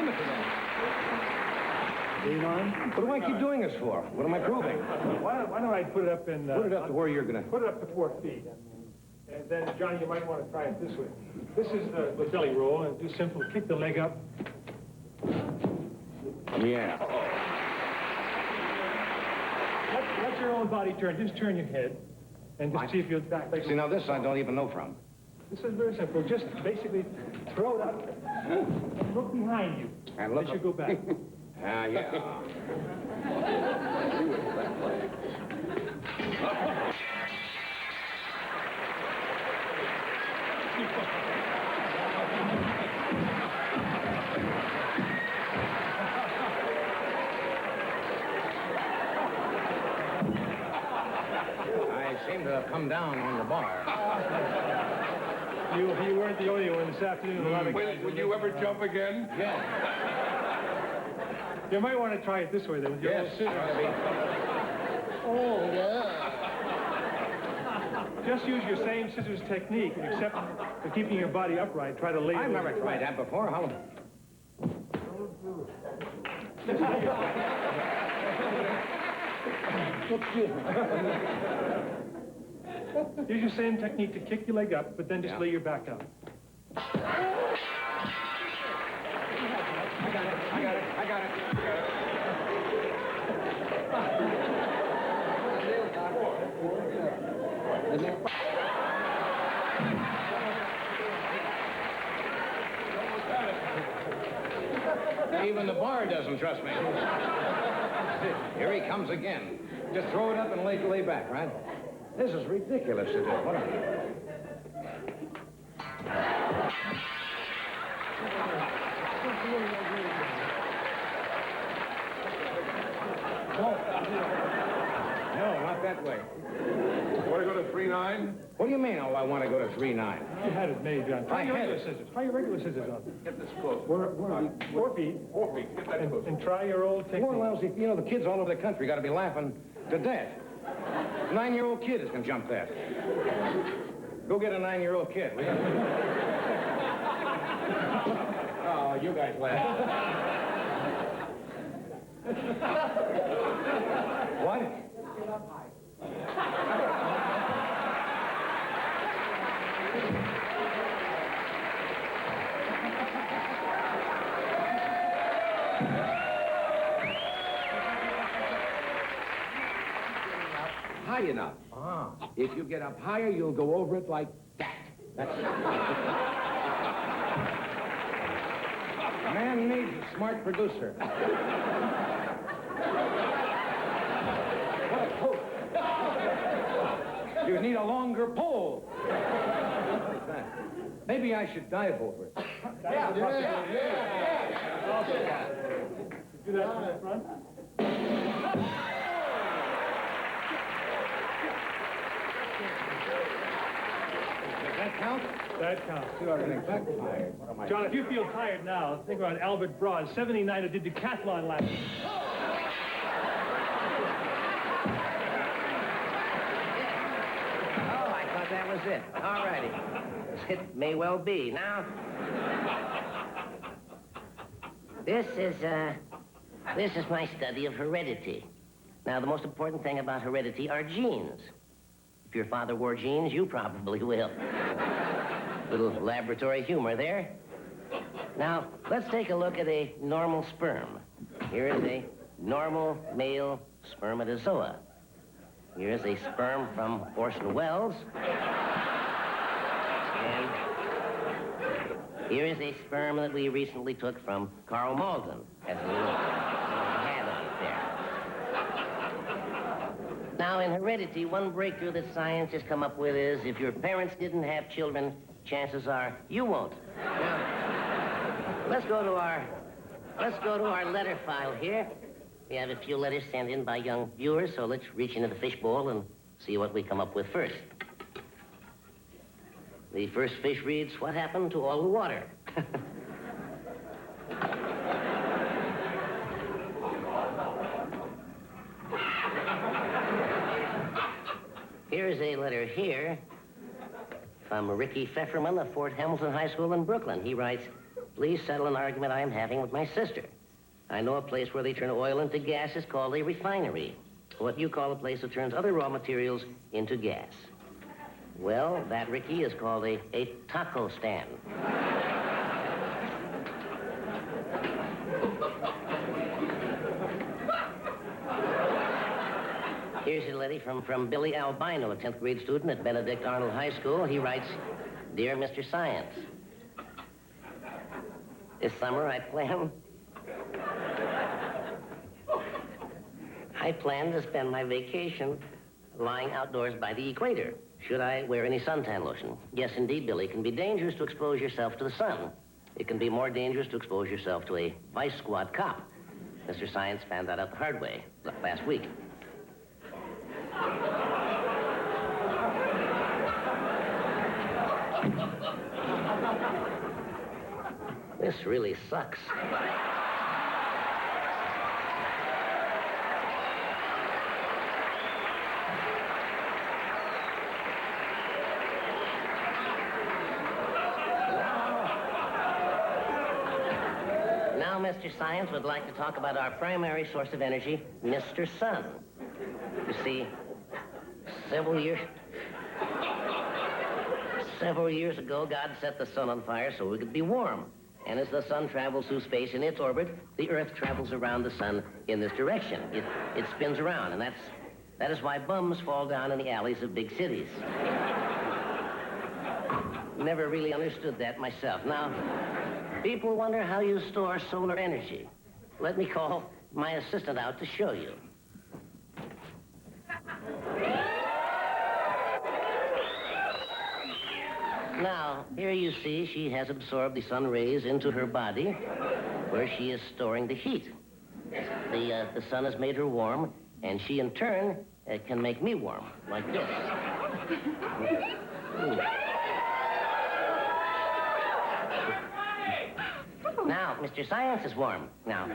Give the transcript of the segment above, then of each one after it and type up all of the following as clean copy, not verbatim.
it to them. 3-9? What do I keep doing this for? What am I proving? Why don't I put it up in... Put it up to where you're going to... Put it up to 4 feet. And then, Johnny, you might want to try it this way. This is the belly roll, and do simple. Kick the leg up. Yeah. Let your own body turn. Just turn your head, and just see if you'll back. See, now this I don't even know from. This is very simple. Just basically throw it up and look behind you. And look as you go back. Ah, yeah. I seem to have come down on the bar. You weren't the only one this afternoon. A lot of guys. Will you ever jump again? Yeah. You might want to try it this way, then. With your Yes. little scissors. Oh, yeah. Just use your same scissors technique, except for keeping your body upright. Try to lay it I've never over. tried that before. How... Excuse me. Use your same technique to kick your leg up, but then just Yeah. lay your back out. I got it. Even the bar doesn't trust me. Here he comes again. Just throw it up and lay back, right? This is ridiculous to do. What are you? No, not that way. Want to go to 3-9? What do you mean, oh, I want to go to 3-9? You had it made, John. Try I your had regular it. scissors. Try your regular scissors on. Get this close. Where are we? 4 feet. 4 feet. Get that close. And try your old technique. More lousy, you know, the kids all over the country got to be laughing to death. 9-year-old kid is going to jump that. Go get a 9-year-old kid, will you? Oh, you guys laugh. What? High enough. Ah. If you get up higher, you'll go over it like that. That's it. Man needs a smart producer. What a poke. You need a longer pole. Maybe I should dive over it. Yeah. Do that from the front. Does that count? That counts. You ought to think back tired. What am I? John, if you feel tired now, think about Albert Broad, 79, who did decathlon last year. Oh, I thought that was it. All righty. It may well be. Now, this is my study of heredity. Now, the most important thing about heredity are genes. If your father wore jeans, you probably will. Little laboratory humor there. Now, let's take a look at a normal sperm. Here is a normal male spermatozoa. Here is a sperm from Orson Welles. And here is a sperm that we recently took from Carl Malden. Has a little hat on it there. Now, in heredity, one breakthrough that science has come up with is if your parents didn't have children, chances are you won't. Now, let's go to our letter file here. We have a few letters sent in by young viewers, so let's reach into the fishbowl and see what we come up with first. The first fish reads, "What happened to all the water?" Here's a letter here from Ricky Pfefferman of Fort Hamilton High School in Brooklyn. He writes, please settle an argument I am having with my sister. I know a place where they turn oil into gas is called a refinery. What you call a place that turns other raw materials into gas. Well, that, Ricky, is called a taco stand. Here's a letter from Billy Albino, a 10th grade student at Benedict Arnold High School. He writes, Dear Mr. Science, this summer I plan to spend my vacation lying outdoors by the equator. Should I wear any suntan lotion? Yes, indeed, Billy. It can be dangerous to expose yourself to the sun. It can be more dangerous to expose yourself to a vice squad cop. Mr. Science found that out the hard way last week. This really sucks. Now, Mr. Science would like to talk about our primary source of energy, Mr. Sun. You see, several years ago, God set the sun on fire so we could be warm. And as the sun travels through space in its orbit, the Earth travels around the sun in this direction. It spins around, and that is why bums fall down in the alleys of big cities. Never really understood that myself. Now, people wonder how you store solar energy. Let me call my assistant out to show you. Now, here you see she has absorbed the sun rays into her body, where she is storing the heat. The sun has made her warm, and she, in turn, can make me warm, like this. Now, Mr. Science is warm. Now,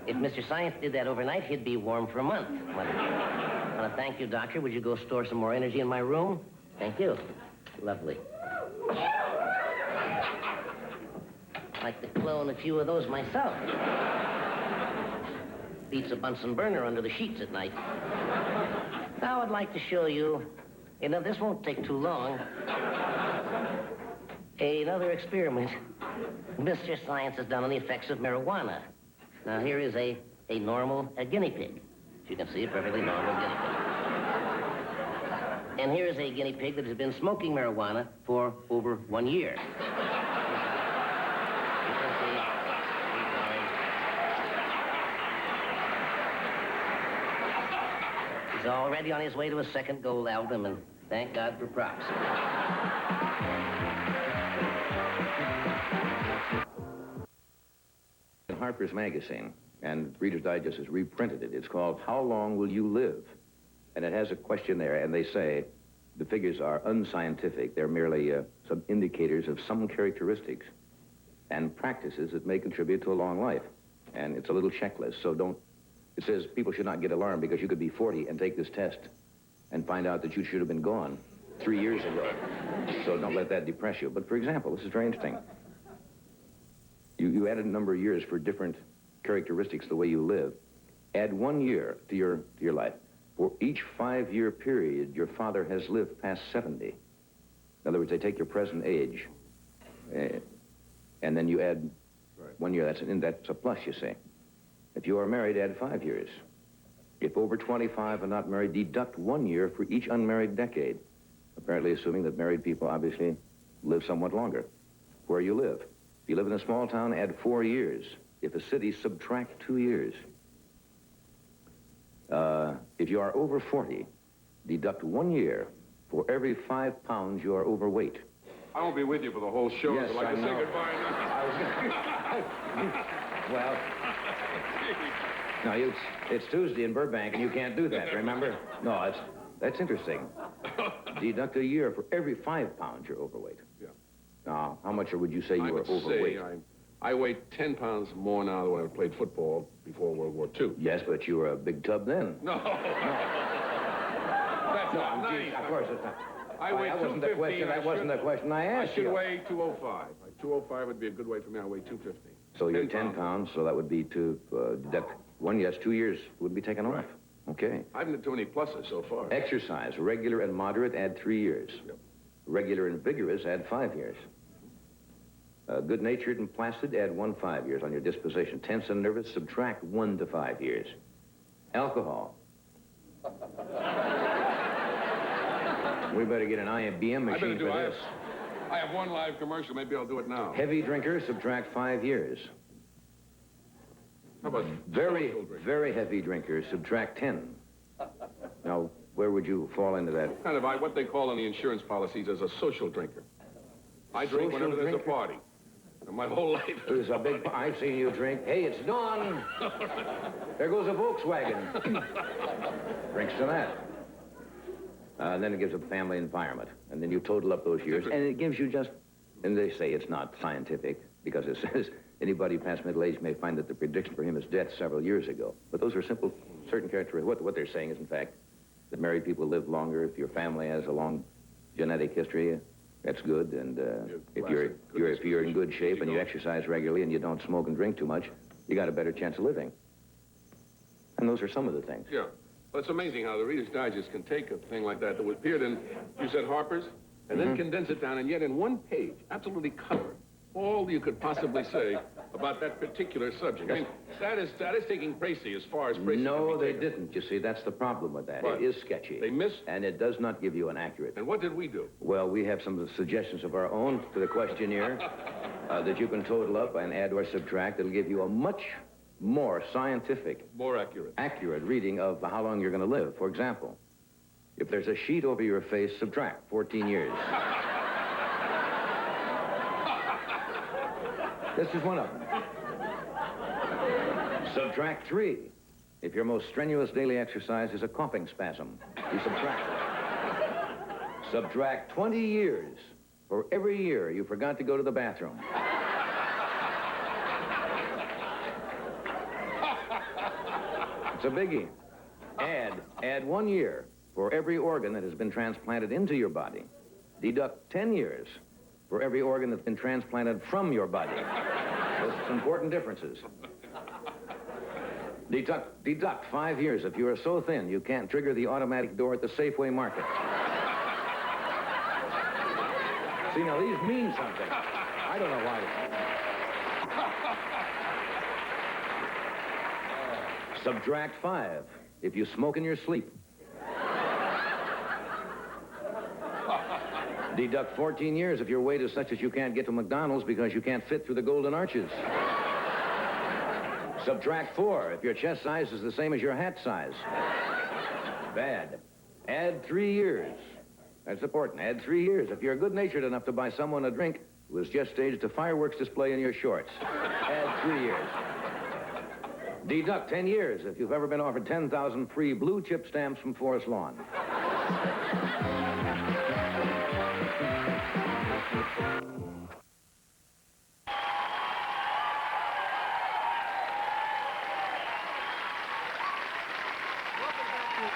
if Mr. Science did that overnight, he'd be warm for a month. I want to thank you, Doctor. Would you go store some more energy in my room? Thank you. Lovely. I'd like to clone a few of those myself. Beats a Bunsen burner under the sheets at night. Now I'd like to show you, this won't take too long, another experiment Mr. Science has done on the effects of marijuana. Now here is a normal guinea pig. As you can see, a perfectly normal guinea pig. And here's a guinea pig that has been smoking marijuana for over 1 year. He's already on his way to a second gold album, and thank God for props. In Harper's Magazine, and Reader's Digest has reprinted it. It's called How Long Will You Live? And it has a question there, and they say the figures are unscientific. They're merely some indicators of some characteristics and practices that may contribute to a long life. And it's a little checklist, so don't... It says people should not get alarmed because you could be 40 and take this test and find out that you should have been gone 3 years ago. So don't let that depress you. But for example, this is very interesting. You added a number of years for different characteristics, the way you live. Add 1 year to your life. For each 5-year period, your father has lived past 70. In other words, they take your present age, and then you add 1 year. That's a plus, you say. If you are married, add 5 years. If over 25 and not married, deduct 1 year for each unmarried decade. Apparently assuming that married people obviously live somewhat longer. Where you live. If you live in a small town, add 4 years. If a city, subtract 2 years. If you are over 40, deduct 1 year for every 5 pounds you are overweight. I won't be with you for the whole show. Yes, I'd like I to know. say goodbye now. Well, no, it's Tuesday in Burbank, and you can't do that, remember? No, that's interesting. Deduct a year for every 5 pounds you're overweight. Yeah. Now, how much would you say you I were would overweight? say I weigh 10 pounds more now than when I played football before World War II. Yes, but you were a big tub then. No. That's not nice. Of course it's not. I weigh that wasn't the 250. question. That wasn't the question I asked I should you. weigh 205. 205 would be a good weight for me. I weigh 250. So you're 10 pounds, so that would be to deduct 1, yes, 2 years would be taken off. Right. Okay. I haven't had too many pluses so far. Exercise, regular and moderate, add 3 years. Yep. Regular and vigorous, add 5 years. Good-natured and placid, add 1 5 years on your disposition. Tense and nervous, subtract 1 to 5 years. Alcohol. We better get an IBM I better machine do. for this. I have one live commercial. Maybe I'll do it now. Heavy drinker, subtract 5 years. How about Very, social drink? very heavy drinker, subtract 10. Now, where would you fall into that? Kind of what they call in the insurance policies as a social drinker. I drink Social whenever there's drinker? a party. And my whole life. There's a big... I've seen you drink. Hey, it's dawn. There goes a Volkswagen. Drinks to that. And then it gives a family environment. And then you total up those years, and it gives you just... And they say it's not scientific, because it says anybody past middle age may find that the prediction for him is death several years ago. But those are simple, certain characteristics. What they're saying is, in fact, that married people live longer. If your family has a long genetic history, that's good. And if you're in good shape and you exercise regularly and you don't smoke and drink too much, you got a better chance of living. And those are some of the things. Yeah. Well, it's amazing how the Reader's Digest can take a thing like that appeared in, you said Harper's, and then condense it down, and yet in one page, absolutely cover all you could possibly say about that particular subject. I mean, that is taking Tracy as far as Tracy No, can be they taken. didn't. You see, that's the problem with that. What? It is sketchy. They missed... And it does not give you an accurate. And what did we do? Well, we have some suggestions of our own to the questionnaire that you can total up and add or subtract. It'll give you a much more scientific, More accurate. reading of how long you're going to live. For example, if there's a sheet over your face, subtract 14 years. This is one of them. Subtract 3. If your most strenuous daily exercise is a coughing spasm, you subtract it. Subtract 20 years for every year you forgot to go to the bathroom. It's a biggie. Add 1 year for every organ that has been transplanted into your body. Deduct 10 years for every organ that's been transplanted from your body. Those are some important differences. Deduct 5 years if you are so thin you can't trigger the automatic door at the Safeway market. See, now these mean something. I don't know why. Subtract 5 if you smoke in your sleep. Deduct 14 years if your weight is such that you can't get to McDonald's because you can't fit through the Golden Arches. Subtract 4 if your chest size is the same as your hat size. Bad. Add 3 years. That's important. Add 3 years if you're good-natured enough to buy someone a drink who has just staged a fireworks display in your shorts. Add 3 years. Deduct 10 years if you've ever been offered 10,000 free blue chip stamps from Forest Lawn.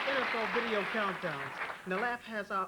NFL Video Countdown. And the laugh has our